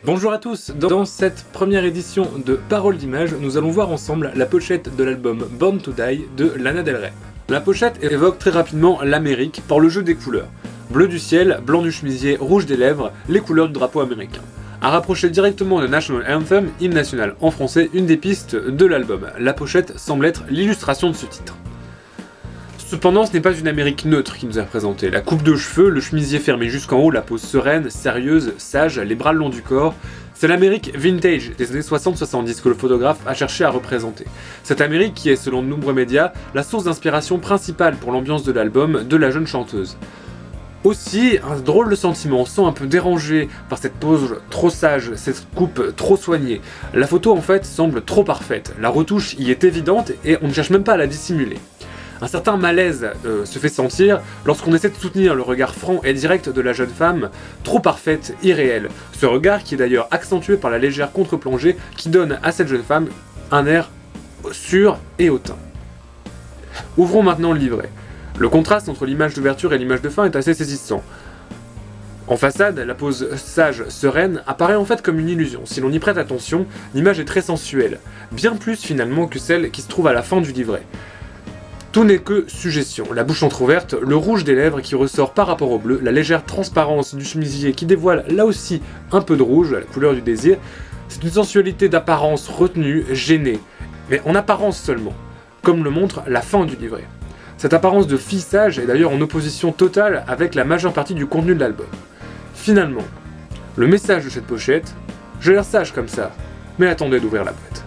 Bonjour à tous, dans cette première édition de Paroles d'Images, nous allons voir ensemble la pochette de l'album Born to Die de Lana Del Rey. La pochette évoque très rapidement l'Amérique par le jeu des couleurs. Bleu du ciel, blanc du chemisier, rouge des lèvres, les couleurs du drapeau américain. À rapprocher directement de National Anthem, hymne national en français, une des pistes de l'album. La pochette semble être l'illustration de ce titre. Cependant, ce n'est pas une Amérique neutre qui nous est présentée. La coupe de cheveux, le chemisier fermé jusqu'en haut, la pose sereine, sérieuse, sage, les bras le long du corps, c'est l'Amérique vintage des années 60-70 que le photographe a cherché à représenter. Cette Amérique qui est, selon de nombreux médias, la source d'inspiration principale pour l'ambiance de l'album de la jeune chanteuse. Aussi, un drôle de sentiment, on se sent un peu dérangé par cette pose trop sage, cette coupe trop soignée. La photo en fait semble trop parfaite, la retouche y est évidente et on ne cherche même pas à la dissimuler. Un certain malaise se fait sentir lorsqu'on essaie de soutenir le regard franc et direct de la jeune femme, trop parfaite, irréelle. Ce regard qui est d'ailleurs accentué par la légère contre-plongée qui donne à cette jeune femme un air sûr et hautain. Ouvrons maintenant le livret. Le contraste entre l'image d'ouverture et l'image de fin est assez saisissant. En façade, la pose sage, sereine, apparaît en fait comme une illusion. Si l'on y prête attention, l'image est très sensuelle, bien plus finalement que celle qui se trouve à la fin du livret. Tout n'est que suggestion, la bouche entrouverte, le rouge des lèvres qui ressort par rapport au bleu, la légère transparence du chemisier qui dévoile là aussi un peu de rouge, la couleur du désir, c'est une sensualité d'apparence retenue, gênée, mais en apparence seulement, comme le montre la fin du livret. Cette apparence de fille sage est d'ailleurs en opposition totale avec la majeure partie du contenu de l'album. Finalement, le message de cette pochette, j'ai l'air sage comme ça, mais attendez d'ouvrir la boîte.